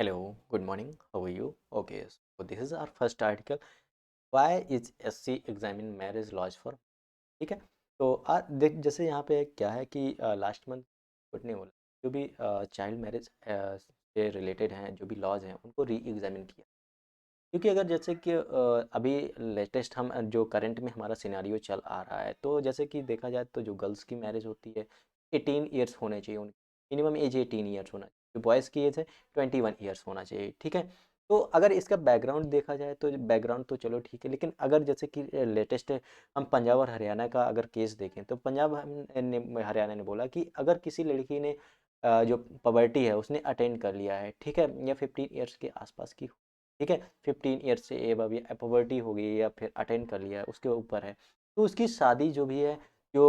Hello, good morning. How are you? Okay, so this is our first article. Why is SC examine marriage laws for? ठीक है। तो देख जैसे यहाँ पे क्या है कि लास्ट मंथ कोर्ट ने बोला जो भी चाइल्ड मैरिज से रिलेटेड हैं जो भी लॉज हैं उनको री एग्जामिन किया। क्योंकि अगर जैसे कि अभी लेटेस्ट हम जो करंट में हमारा सिनेरियो चल आ रहा है तो जैसे कि देखा जाए तो जो गर्ल्स की मैरिज होती है 18 ईयर्स होने चाहिए उनकी मिनिमम एज 18 ईयर्स होना चाहिए। जो बॉयज़ की एज है 21 ईयर्स होना चाहिए। ठीक है। तो अगर इसका बैकग्राउंड देखा जाए तो बैकग्राउंड तो चलो ठीक है, लेकिन अगर जैसे कि लेटेस्ट हम पंजाब और हरियाणा का अगर केस देखें तो पंजाब ने हरियाणा ने बोला कि अगर किसी लड़की ने जो पबर्टी है उसने अटेंड कर लिया है, ठीक है, या 15 ईयर्स के आसपास की, ठीक है, 15 ईयर्स से एबव या पॉवर्टी हो गई या फिर अटेंड कर लिया है उसके ऊपर है, तो उसकी शादी जो भी है जो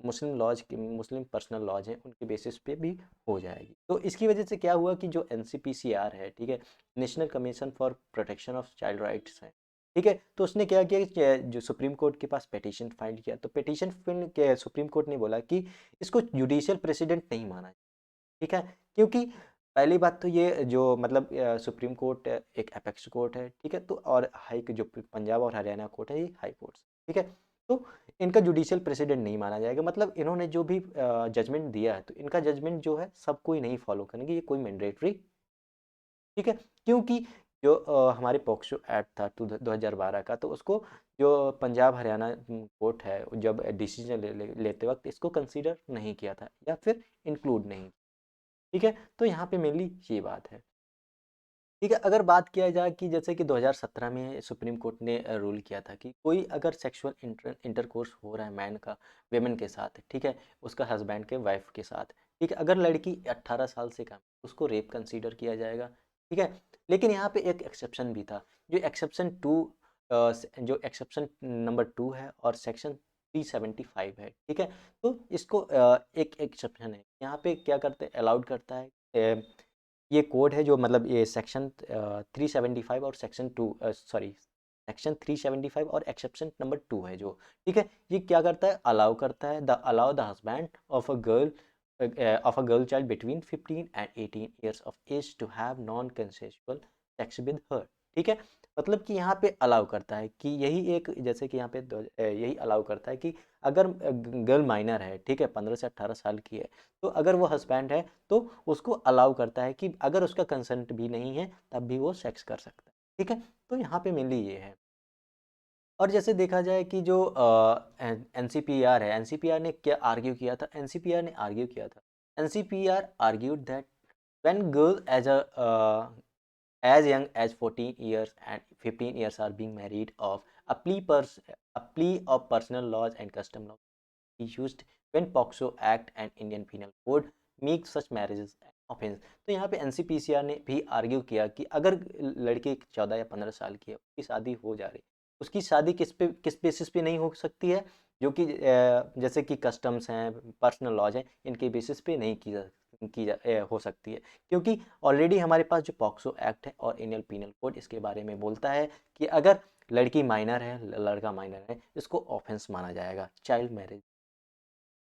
मुस्लिम लॉज की मुस्लिम पर्सनल लॉज हैं उनके बेसिस पे भी हो जाएगी। तो इसकी वजह से क्या हुआ कि जो NCPCR है, ठीक है, national commission for protection of child rights है, ठीक है, तो उसने क्या किया कि जो सुप्रीम कोर्ट के पास पिटीशन फाइल किया, तो पिटीशन फाइल के सुप्रीम कोर्ट ने बोला कि इसको जुडिशियल प्रेसिडेंट नहीं माना, ठीक है, क्योंकि पहली बात तो ये जो मतलब सुप्रीम कोर्ट एक अपेक्स कोर्ट है, ठीक है, तो और हाई जो पंजाब और हरियाणा कोर्ट है ये हाई कोर्ट, ठीक है, तो इनका जुडिशियल प्रेसिडेंट नहीं माना जाएगा। मतलब इन्होंने जो भी जजमेंट दिया है तो इनका जजमेंट जो है सब कोई नहीं फॉलो करेंगे, ये कोई मैंडेटरी, ठीक है, क्योंकि जो हमारे पॉक्सो एक्ट था 2012 का, तो उसको जो पंजाब हरियाणा कोर्ट है जब डिसीजन लेते वक्त इसको कंसीडर नहीं किया था या फिर इंक्लूड नहीं, ठीक है, तो यहाँ पे मेनली ये बात है। ठीक है, अगर बात किया जाए कि जैसे कि 2017 में सुप्रीम कोर्ट ने रूल किया था कि कोई अगर सेक्सुअल इंटरकोर्स हो रहा है मैन का वेमेन के साथ, ठीक है, उसका हस्बैंड के वाइफ के साथ, ठीक है, अगर लड़की 18 साल से कम उसको रेप कंसीडर किया जाएगा, ठीक है, लेकिन यहाँ पे एक एक्सेप्शन भी था, जो एक्सेप्शन टू जो एक्सेप्शन नंबर 2 है और सेक्शन 375 है, ठीक है, तो इसको एक एक्सेप्शन है यहाँ पे क्या करते अलाउड करता है, ये कोड है जो मतलब ये सेक्शन 375 और सेक्शन 2 सॉरी सेक्शन 375 और एक्सेप्शन नंबर 2 है जो, ठीक है, ये क्या करता है अलाउ करता है the allow the husband of a girl child between 15 and 18 years of age to have non consensual sex with her, ठीक है, मतलब कि यहाँ पे अलाउ करता है कि यही एक जैसे कि यहाँ पे यही अलाउ करता है कि अगर गर्ल माइनर है, ठीक है, 15 से 18 साल की है, तो अगर वो हस्बैंड है तो उसको अलाउ करता है कि अगर उसका कंसेंट भी नहीं है तब भी वो सेक्स कर सकता है, ठीक है, तो यहाँ पे मेनली ये है। और जैसे देखा जाए कि जो एनसीपीआर है, एनसीपीआर ने क्या आर्ग्यू किया था, एनसीपीआर ने आर्ग्यू किया था, NCPR argued that when girl as young as 14 years and 15 years are being married of a plea of personal laws and custom laws used when POCSO Act and Indian Penal Code make such marriages an offense। तो यहाँ पे NCPCR ने भी argue किया कि अगर लड़की 14 या 15 साल की है उसकी शादी हो जा रही, उसकी शादी किस बेसिस पे नहीं हो सकती है, जो कि जैसे कि कस्टम्स हैं पर्सनल लॉज हैं इनके बेसिस पे नहीं हो सकती है, क्योंकि ऑलरेडी हमारे पास जो पॉक्सो एक्ट है और इंडियन पीनल कोड इसके बारे में बोलता है कि अगर लड़की माइनर है लड़का माइनर है इसको ऑफेंस माना जाएगा चाइल्ड मैरिज,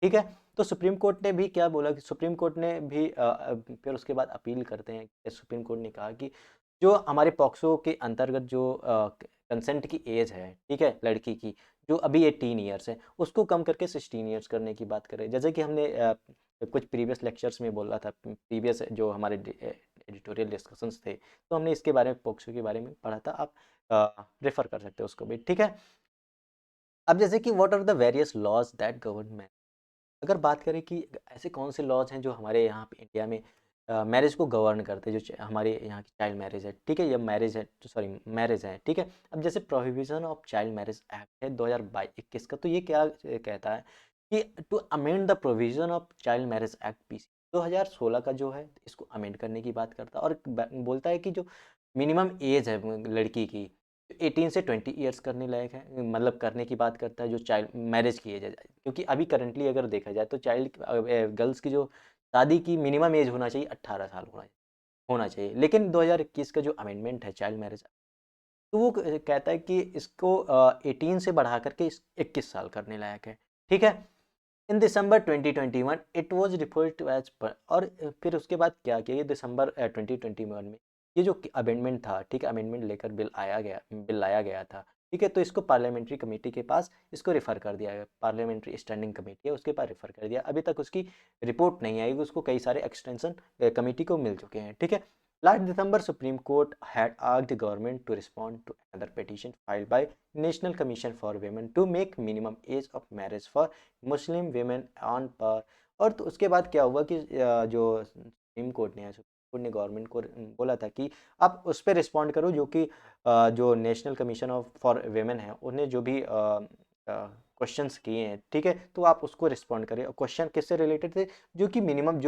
ठीक है। तो सुप्रीम कोर्ट ने भी क्या बोला कि सुप्रीम कोर्ट ने भी फिर उसके बाद अपील करते हैं कि सुप्रीम कोर्ट ने कहा कि जो हमारे पॉक्सो के अंतर्गत जो कंसेंट की एज है, ठीक है, लड़की की जो अभी 18 ईयर्स है उसको कम करके 16 ईयर्स करने की बात करें, जैसे कि हमने कुछ प्रीवियस लेक्चर्स में बोला था, प्रीवियस जो हमारे एडिटोरियल डिस्कशंस थे तो हमने इसके बारे में पॉक्सो के बारे में पढ़ा था, आप रेफर कर सकते हो उसको भी, ठीक है। अब जैसे कि what are the various laws that govern, अगर बात करें कि ऐसे कौन से लॉज हैं जो हमारे यहाँ पे इंडिया में मैरिज को गवर्न करते हैं, जो हमारे यहाँ की चाइल्ड मैरिज है, ठीक है, या मैरिज है तो सॉरी मैरिज है, ठीक है। अब जैसे prohibition of child marriage act है 2021 का, तो ये क्या कहता है कि to amend the provision of child marriage act PC 2016 का जो है इसको अमेंड करने की बात करता है, और बोलता है कि जो मिनिमम एज है लड़की की 18 से 20 ईयर्स करने लायक है, मतलब करने की बात करता है जो चाइल्ड मैरिज की एज है, क्योंकि अभी करंटली अगर देखा जाए तो चाइल्ड गर्ल्स की जो शादी की मिनिमम एज होना चाहिए 18 साल होना चाहिए, लेकिन 2021 का जो अमेंडमेंट है चाइल्ड मैरिज तो वो कहता है कि इसको 18 से बढ़ा करके 21 साल करने लायक है, ठीक है। In December 2021 it was referred to as per, और फिर उसके बाद क्या किया, ये दिसंबर 2021 में ये जो अमेंडमेंट था, ठीक है, अमेंडमेंट लेकर बिल लाया गया था, ठीक है, तो इसको पार्लियामेंट्री कमेटी के पास इसको रेफर कर दिया गया, पार्लियामेंट्री स्टैंडिंग कमेटी है उसके पास रेफर कर दिया, अभी तक उसकी रिपोर्ट नहीं आई, उसको कई सारे एक्सटेंशन कमेटी को मिल चुके हैं, ठीक है। Last December, Supreme Court had asked the government to respond to another petition filed by National Commission for Women to make minimum age of marriage for Muslim women on par। और तो उसके बाद क्या हुआ कि जो सुप्रीम कोर्ट ने government को बोला था कि आप उस पर रिस्पॉन्ड करो जो कि जो national commission of for women है उन्हें जो भी क्वेश्चंस किए हैं, ठीक है, तो आप उसको रिस्पॉन्ड करें। क्वेश्चन किससे रिलेटेड थे, जो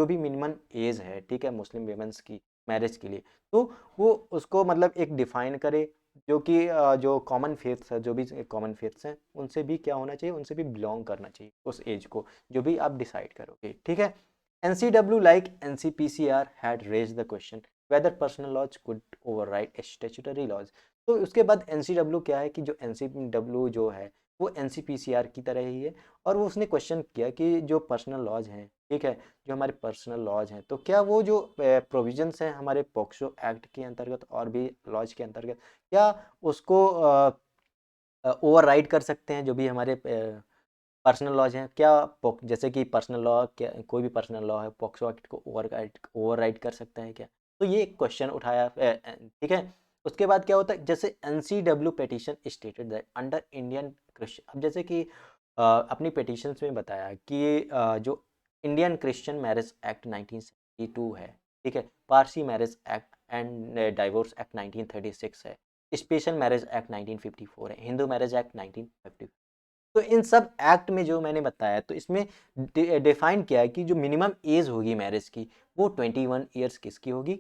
भी मिनिमम एज है, ठीक है, मुस्लिम वेमेंस की मैरिज के लिए, तो वो उसको मतलब एक डिफाइन करे, जो कि जो कॉमन फेथ्स है, जो भी कॉमन फेथ्स हैं उनसे भी क्या होना चाहिए, उनसे भी बिलोंग करना चाहिए उस एज को, जो भी आप डिसाइड करोगे, ठीक है। NCW like NCPCR had raised the question whether personal laws could override statutory laws। तो उसके बाद NCW क्या है कि जो NCW जो है वो NCPCR की तरह ही है, और वो उसने क्वेश्चन किया कि जो पर्सनल लॉज हैं, ठीक है, जो हमारे पर्सनल लॉज हैं, तो क्या वो जो प्रोविजंस हैं हमारे पॉक्सो एक्ट के अंतर्गत और भी लॉज के अंतर्गत, क्या उसको ओवरराइड कर सकते हैं, जो भी हमारे पर्सनल लॉज हैं, क्या जैसे कि पर्सनल लॉ, क्या कोई भी पर्सनल लॉ है पॉक्सो एक्ट को ओवरराइड कर सकता है क्या, तो ये एक क्वेश्चन उठाया, ठीक है। उसके बाद क्या होता है, जैसे NCW petition stated that under Indian Christian, अब जैसे कि अपनी पेटिशंस में बताया कि जो इंडियन क्रिश्चियन मैरिज एक्ट 1972 है, ठीक है, Parsi marriage act and divorce act 1936 है, स्पेशल मैरिज एक्ट 1954 है, हिंदू मैरिज एक्ट 1950। तो इन सब एक्ट में जो मैंने बताया, तो इसमें डिफाइन किया है कि जो मिनिमम एज होगी मैरिज की वो 21 ईयर्स किसकी होगी,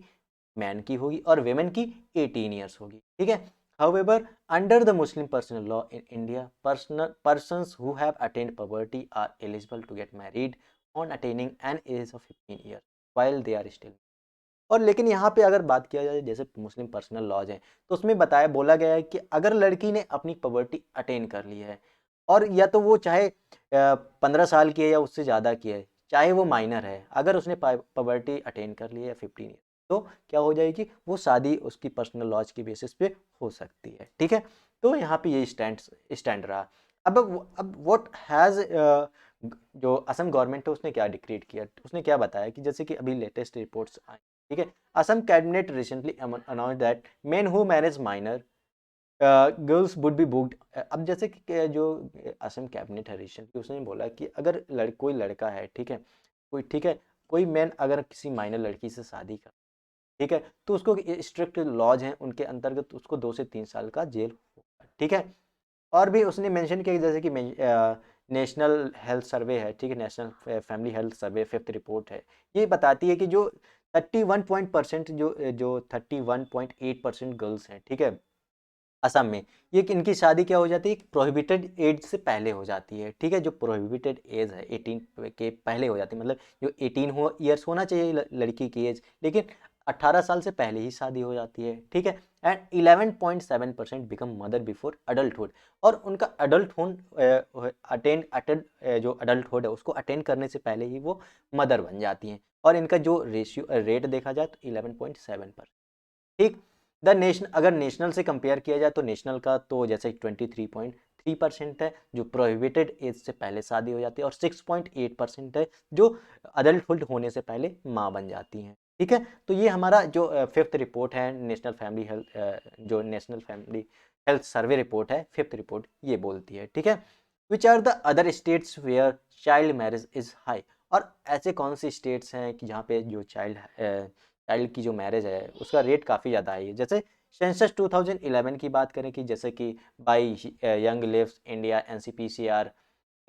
मैन की होगी, और वेमेन की 18 ईयर्स होगी, ठीक है। However, under the Muslim personal law in India, persons who have attained puberty are eligible to get married on attaining an age of 15 years while they are still। और लेकिन यहाँ पे अगर बात किया जाए जैसे मुस्लिम पर्सनल लॉज हैं, तो उसमें बोला गया है कि अगर लड़की ने अपनी पवर्टी अटेन कर ली है, और या तो वो चाहे 15 साल की है या उससे ज़्यादा की है, चाहे वो माइनर है, अगर उसने पवर्टी अटेन कर ली है 15 ईयर, तो क्या हो जाएगी, वो शादी उसकी पर्सनल लॉज की बेसिस पे हो सकती है, ठीक है। तो यहाँ पे ये स्टैंड रहा। अब व्हाट हैज़ जो असम गवर्नमेंट है उसने क्या डिक्रीट किया, उसने क्या बताया कि जैसे कि अभी लेटेस्ट रिपोर्ट्स आई, ठीक है, Assam cabinet recently announce that men who marriage minor girls would be booked. अब जैसे कि जो असम कैबिनेट है रिसेंटली, उसने बोला कि अगर कोई लड़का है, ठीक है, कोई मैन अगर किसी माइनर लड़की से शादी कर, ठीक है, तो उसको स्ट्रिक्ट लॉज हैं उनके अंतर्गत उसको 2 से 3 साल का जेल होगा, ठीक है। और भी उसने मेंशन किया कि जैसे कि नेशनल हेल्थ सर्वे है, ठीक है, नेशनल फैमिली हेल्थ सर्वे 5th रिपोर्ट है, ये बताती है कि जो 31% जो 31.8% गर्ल्स हैं, ठीक है, असम में, ये कि इनकी शादी क्या हो जाती है, प्रोहिबिटेड एज से पहले हो जाती है, ठीक है, जो प्रोहिबिटेड एज है 18 के पहले हो जाती है, मतलब जो 18 ईयर्स होना चाहिए लड़की की एज, लेकिन 18 साल से पहले ही शादी हो जाती है, ठीक है। And 11.7% become mother before adulthood, और उनका अडल्टहुड जो अडल्टहुड है उसको अटेंड करने से पहले ही वो मदर बन जाती हैं, और इनका जो रेशियो रेट देखा जाए तो 11.7%, ठीक। द नेशन अगर नेशनल से कंपेयर किया जाए तो नेशनल का तो जैसे 23.3% है जो प्रोहिबिटेड एज से पहले शादी हो जाती है, और 6.8% है जो अडल्टहुड होने से पहले माँ बन जाती हैं, ठीक है। तो ये हमारा जो 5th रिपोर्ट है नेशनल फैमिली हेल्थ, जो national family health survey report है 5th रिपोर्ट, ये बोलती है, ठीक है। Which are the other states where child marriage is high, और ऐसे कौन से स्टेट्स हैं कि जहाँ पे जो चाइल्ड की जो मैरिज है उसका रेट काफ़ी ज़्यादा है, जैसे सेंसस 2011 की बात करें कि जैसे कि by Young Lives India NCPCR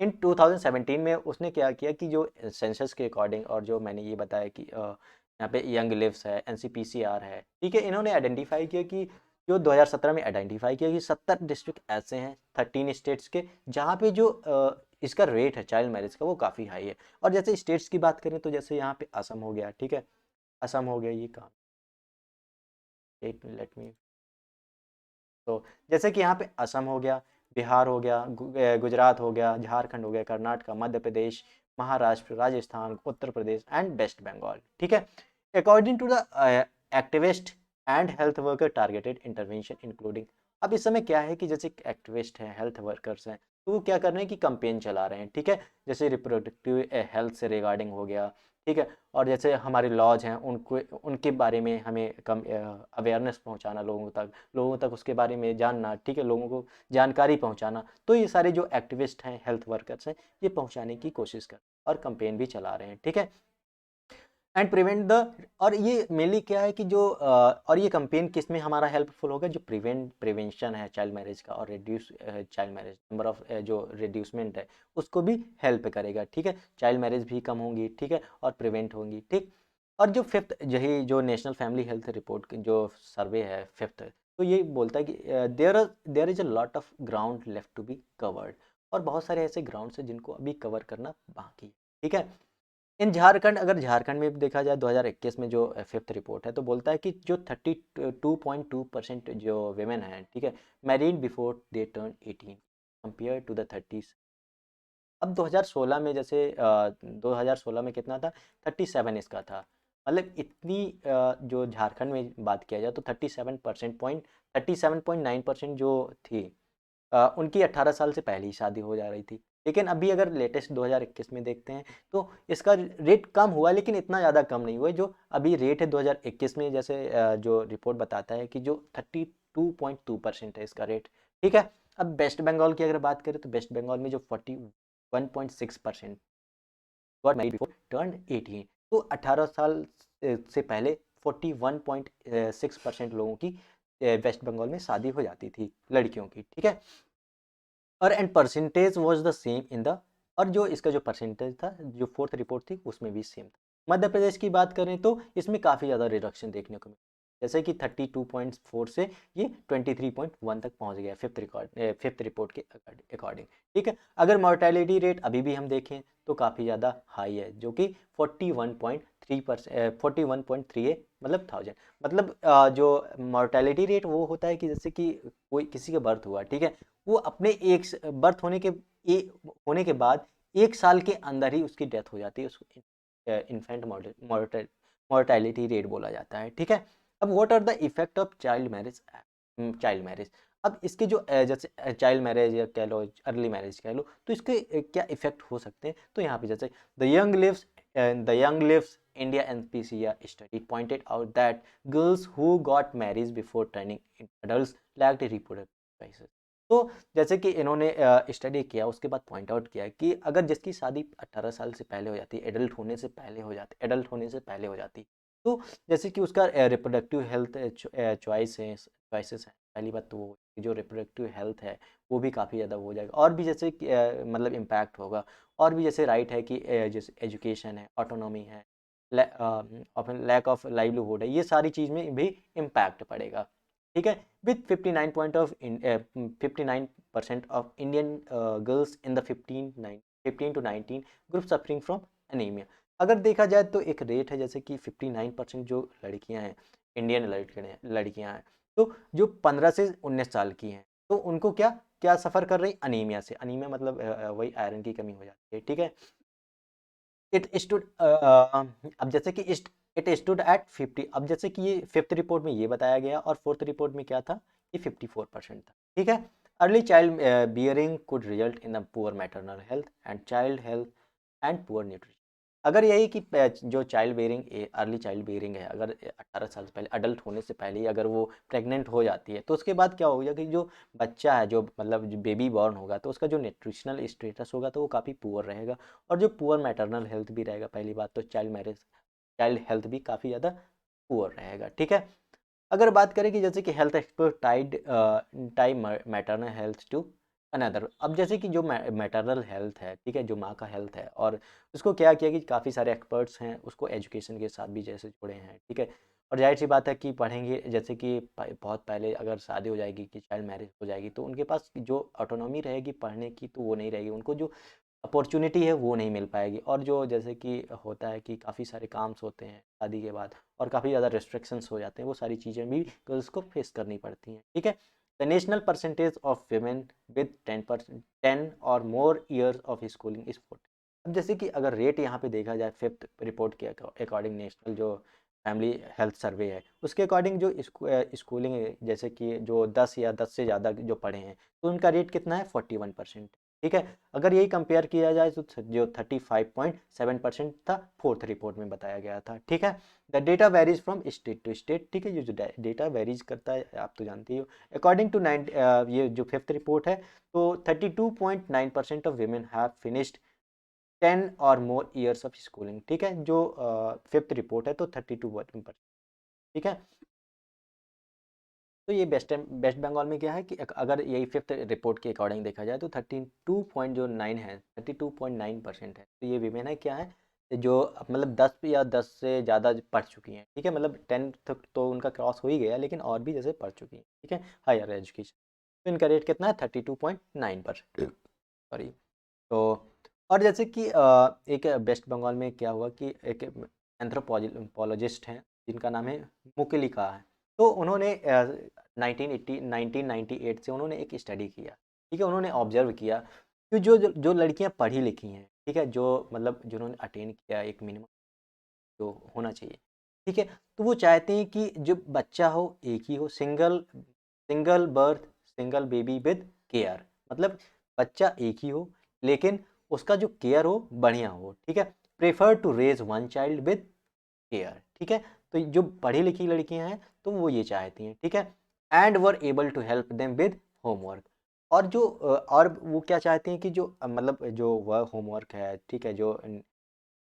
in 2017 में उसने क्या किया कि जो सेंसस के अकॉर्डिंग, और जो मैंने ये बताया कि यहाँ पे यंग लिव्स है NCPCR है, ठीक है, इन्होंने आइडेंटिफाई किया कि जो 2017 में आइडेंटिफाई किया कि 70 डिस्ट्रिक्ट ऐसे हैं 13 स्टेट्स के जहाँ पे जो इसका रेट है चाइल्ड मैरिज का वो काफ़ी हाई है। और जैसे स्टेट्स की बात करें तो जैसे यहाँ पे असम हो गया, ठीक है, असम हो गया, ये काम लेट मी, तो जैसे कि यहाँ पे असम हो गया, बिहार हो गया, गुजरात हो गया, झारखंड हो गया, Karnataka, Madhya Pradesh, Maharashtra, Rajasthan, Uttar Pradesh and West Bengal. ठीक है, according to the activist and health worker targeted intervention including. अब इस समय क्या है कि जैसे एक्टिविस्ट हैं, हेल्थ वर्कर्स हैं, तो वो क्या कर रहे हैं कि कैंपेन चला रहे हैं। ठीक है, जैसे रिप्रोडक्टिव हेल्थ से रिगार्डिंग हो गया। ठीक है, और जैसे हमारे लॉज हैं उनको, उनके बारे में हमें कम अवेयरनेस पहुंचाना लोगों तक उसके बारे में जानना। ठीक है, लोगों को जानकारी पहुंचाना। तो ये सारे जो एक्टिविस्ट हैं, हेल्थ वर्कर्स हैं, ये पहुंचाने की कोशिश कर और कैंपेन भी चला रहे हैं। ठीक है, एंड प्रिवेंट द, और ये मेनली क्या है कि जो और ये कैंपेन किस में हमारा हेल्पफुल होगा, जो प्रिवेंशन है चाइल्ड मैरिज का, और reduce child marriage number of जो रिड्यूसमेंट है उसको भी हेल्प करेगा। ठीक है, चाइल्ड मैरिज भी कम होंगी। ठीक है, और प्रिवेंट होंगी। ठीक, और जो फिफ्थ, यही जो नेशनल फैमिली हेल्थ रिपोर्ट जो सर्वे है फिफ्थ, तो ये बोलता है कि there is a lot of ground left to be covered, और बहुत सारे ऐसे ग्राउंड्स हैं जिनको अभी कवर करना बाकी है। ठीक है, इन झारखंड, अगर झारखंड में भी देखा जाए 2021 में जो फिफ्थ रिपोर्ट है, तो बोलता है कि जो 32.2% जो वेमेन हैं, ठीक है, married before they turn 18 compare to the 30। अब 2016 में जैसे 2016 में कितना था, 37 इसका था। मतलब इतनी जो झारखंड में बात किया जाए तो 37.9% जो थी उनकी 18 साल से पहले ही शादी हो जा रही थी। लेकिन अभी अगर लेटेस्ट 2021 में देखते हैं तो इसका रेट कम हुआ, लेकिन इतना ज़्यादा कम नहीं हुआ। जो अभी रेट है 2021 में, जैसे जो रिपोर्ट बताता है कि जो 32.2% है इसका रेट। ठीक है, अब वेस्ट बंगाल की अगर बात करें तो वेस्ट बंगाल में जो 41.6% गॉट मैरिड बिफोर टर्न 18, तो 18 साल से पहले 41.6% लोगों की वेस्ट बंगाल में शादी हो जाती थी लड़कियों की। ठीक है, और and percentage was the same in the, और जो इसका जो परसेंटेज था जो फोर्थ रिपोर्ट थी उसमें भी सेम था। मध्य प्रदेश की बात करें तो इसमें काफ़ी ज़्यादा रिडक्शन देखने को मिला, जैसे कि 32.4 से ये 23.1 तक पहुंच गया फिफ्थ रिपोर्ट के अकॉर्डिंग। ठीक है, अगर मोर्टेलिटी रेट अभी भी हम देखें तो काफ़ी ज़्यादा हाई है, जो कि 41.3%, 41.3 है, मतलब 1000। मतलब जो मोर्टेलिटी रेट वो होता है कि जैसे कि कोई किसी का बर्थ हुआ, ठीक है, वो अपने एक बर्थ होने के बाद 1 साल के अंदर ही उसकी डेथ हो जाती है, उसको इन्फेंट मोर्टेलिटी रेट बोला जाता है। ठीक है, अब what are the effect of child marriage. अब इसके जो जैसे चाइल्ड मैरिज या कह लो अर्ली मैरिज कह लो, तो इसके क्या इफेक्ट हो सकते हैं। तो यहाँ पे जैसे the young lives India NPCR study pointed out that girls who got married before turning adults lacked reproductive choices। तो जैसे कि इन्होंने स्टडी किया, उसके बाद पॉइंट आउट किया कि अगर जिसकी शादी 18 साल से पहले हो जाती है, एडल्ट होने से पहले हो जाती, तो जैसे कि उसका रिप्रोडक्टिव हेल्थ चॉइसेस हैं। पहली बात तो वो जो रिप्रोडक्टिव हेल्थ है वो भी काफ़ी ज़्यादा हो जाएगा, और भी जैसे कि, मतलब इम्पैक्ट होगा। और भी जैसे राइट है कि जैसे एजुकेशन है, ऑटोनॉमी है, लैक ऑफ लाइवलीहुड है, ये सारी चीज़ में भी इम्पैक्ट पड़ेगा। ठीक है, with 59% of Indian girls in the 15 to 19 group suffering from anemia। अगर देखा जाए तो एक रेट है जैसे कि 59% जो लड़कियां हैं, इंडियन लड़कियां हैं, तो जो 15 से 19 साल की हैं, तो उनको क्या क्या सफ़र कर रही, अनीमिया से। अनीमिया मतलब वही आयरन की कमी हो जाती है। ठीक है, इट स्टूड अब जैसे कि इट स्टूड एट 50। अब जैसे कि ये फिफ्थ रिपोर्ट में ये बताया गया, और फोर्थ रिपोर्ट में क्या था, ये 54% था। ठीक है, early child bearing could result in the poor maternal health and child health and poor nutrition. अगर यही कि जो child bearing, early child bearing है, अगर 18 साल से पहले, अडल्ट होने से पहले ही अगर वो प्रेग्नेंट हो जाती है, तो उसके बाद क्या होगा कि जो बच्चा है, जो मतलब जो बेबी बॉर्न होगा, तो उसका जो न्यूट्रिशनल स्टेटस होगा तो वो काफ़ी पुअर रहेगा, और जो पुअर मैटरनल हेल्थ भी रहेगा। पहली बात तो चाइल्ड हेल्थ भी काफ़ी ज़्यादा पुअर रहेगा। ठीक है, अगर बात करें कि जैसे कि health expert tie maternal health to another. अब जैसे कि जो मैटरनल हेल्थ है, ठीक है, जो माँ का हेल्थ है, और उसको क्या किया कि काफ़ी सारे एक्सपर्ट्स हैं उसको एजुकेशन के साथ भी जैसे जुड़े हैं। ठीक है, और जाहिर सी बात है कि पढ़ेंगे, जैसे कि बहुत पहले अगर शादी हो जाएगी, कि चाइल्ड मैरिज हो जाएगी, तो उनके पास जो ऑटोनॉमी रहेगी पढ़ने की, तो वो नहीं रहेगी, उनको जो अपॉर्चुनिटी है वो नहीं मिल पाएगी। और जो जैसे कि होता है कि काफ़ी सारे काम्स होते हैं शादी के बाद, और काफ़ी ज़्यादा रिस्ट्रिक्शंस हो जाते हैं, वो सारी चीज़ें भी गर्ल्स को फेस करनी पड़ती हैं। ठीक है, the national percentage of women with 10% 10 और more years of schooling is 40। अब जैसे कि अगर रेट यहाँ पे देखा जाए फिफ्थ रिपोर्ट के अकॉर्डिंग, नेशनल जो फैमिली हेल्थ सर्वे है उसके अकॉर्डिंग, जो स्कूलिंग जैसे कि जो 10 या 10 से ज़्यादा जो पढ़े हैं तो उनका रेट कितना है 41%। ठीक है, अगर यही कंपेयर किया जाए तो जो 35.7% था फोर्थ रिपोर्ट में बताया गया था। ठीक है, the data varies from state to state. ठीक है, ये जो डेटा वेरीज करता है आप तो जानते ही हो। अकॉर्डिंग टू ये जो फिफ्थ रिपोर्ट है तो 32.9% ऑफ वीमेन हैव फिनिश्ड 10 और मोर ईयर्स ऑफ स्कूलिंग। ठीक है, जो फिफ्थ रिपोर्ट है तो 32%। ठीक है, तो ये वेस्ट बंगाल में क्या है कि अगर यही फिफ्थ रिपोर्ट के अकॉर्डिंग देखा जाए तो 32.9 है, 32.9% है। तो ये वीमेन है क्या है, जो मतलब 10 या 10 से ज़्यादा पढ़ चुकी हैं। ठीक है, मतलब 10 तक तो उनका क्रॉस हो ही गया, लेकिन और भी जैसे पढ़ चुकी हैं। ठीक है, हायर एजुकेशन, तो इनका रेट कितना है 32.9%। सॉरी। तो और जैसे कि एक वेस्ट बंगाल में क्या हुआ कि एक एंथ्रोपोलॉजिस्ट हैं जिनका नाम है मुकेलिका है। तो उन्होंने 1998 से उन्होंने एक स्टडी किया। ठीक है, उन्होंने ऑब्जर्व किया कि जो लड़कियां पढ़ी लिखी हैं, ठीक है, जो मतलब जिन्होंने अटेन किया एक मिनिमम जो होना चाहिए। ठीक है, तो वो चाहते हैं कि जो बच्चा हो एक ही हो, single single birth single baby with care, मतलब बच्चा एक ही हो लेकिन उसका जो केयर हो बढ़िया हो। ठीक है, prefer to raise one child with care. ठीक है, तो जो पढ़ी लिखी लड़कियां हैं तो वो ये चाहती हैं। ठीक है, and were able to help them with homework. और जो और वो क्या चाहती हैं कि जो मतलब जो वह होमवर्क है, ठीक है, जो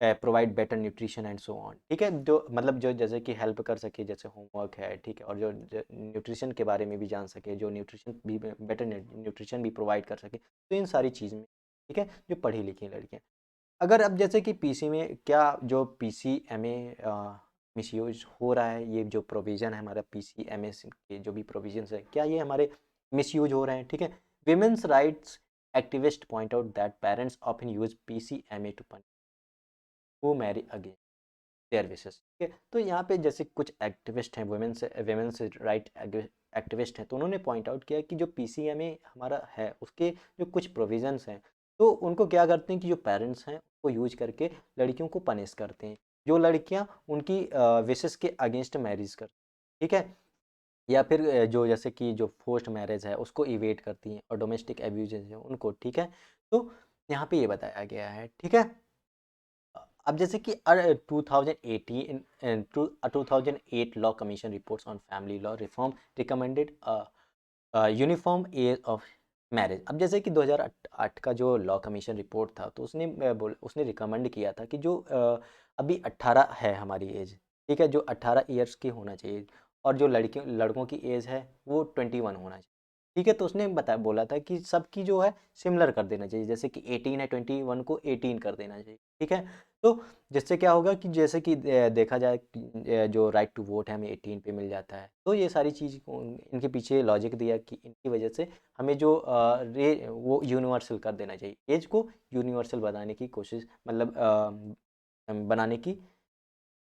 provide better nutrition and so on. ठीक है, जो मतलब जो जैसे कि हेल्प कर सके, जैसे होमवर्क है, ठीक है, और जो न्यूट्रिशन के बारे में भी जान सके, जो न्यूट्रिशन भी बेटर न्यूट्रिशन भी प्रोवाइड कर सके, तो इन सारी चीज़ में, ठीक है, जो पढ़ी लिखी लड़कियाँ। अगर अब जैसे कि पीसी में क्या जो PCMA मिसयूज हो रहा है, ये जो प्रोविज़न है हमारा PCMA के जो भी प्रोविजंस है, क्या ये हमारे मिसयूज हो रहे हैं। ठीक है, women's rights activist point out that parents often use PCMA to punish who marry again their wishes. ठीक है, तो यहाँ पे जैसे कुछ एक्टिविस्ट हैं, वुमेन्स राइट एक्टिविस्ट हैं, तो उन्होंने पॉइंट आउट किया कि जो PCMA हमारा है उसके जो कुछ प्रोविजंस हैं, तो उनको क्या करते हैं कि जो पेरेंट्स हैं वो यूज करके लड़कियों को पनिश करते हैं, जो लड़कियां उनकी विशेस के अगेंस्ट मैरिज करती हैं। ठीक है, या फिर जो जैसे कि जो फोर्स्ड मैरिज है उसको इवेट करती हैं, और डोमेस्टिक एब्यूज है उनको। ठीक है, तो यहाँ पे ये बताया गया है। ठीक है, अब जैसे कि 2018 2008 law commission reports on family law reform recommended uniform age of marriage. अब जैसे कि 2008 का जो लॉ कमीशन रिपोर्ट था तो उसने रिकमेंड किया था कि जो अभी 18 है हमारी एज, ठीक है, जो 18 ईयर्स की होना चाहिए, और जो लड़कों की एज है वो 21 होना चाहिए। ठीक है, तो उसने बोला था कि सबकी जो है सिमिलर कर देना चाहिए, जैसे कि 18 है 21 को 18 कर देना चाहिए। ठीक है, तो जिससे क्या होगा कि जैसे कि देखा जाए कि, जो राइट टू वोट है हमें 18 पे मिल जाता है। तो ये सारी चीज़ इनके पीछे लॉजिक दिया कि इनकी वजह से हमें जो वो यूनिवर्सल कर देना चाहिए, एज को यूनिवर्सल बनाने की कोशिश, मतलब बनाने की,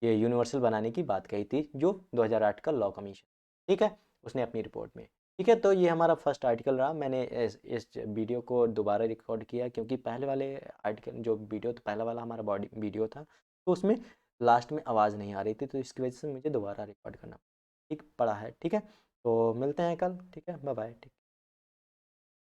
ये यूनिवर्सल बनाने की बात कही थी जो 2008 का लॉ कमीशन। ठीक है, उसने अपनी रिपोर्ट में। ठीक है, तो ये हमारा फर्स्ट आर्टिकल रहा। मैंने इस वीडियो को दोबारा रिकॉर्ड किया क्योंकि पहले वाले आर्टिकल जो वीडियो तो पहला वाला हमारा बॉडी वीडियो था तो उसमें लास्ट में आवाज़ नहीं आ रही थी, तो इसकी वजह से मुझे दोबारा रिकॉर्ड करना ठीक पड़ा है। ठीक है, तो मिलते हैं कल। ठीक है, बाय बाय। ठीक।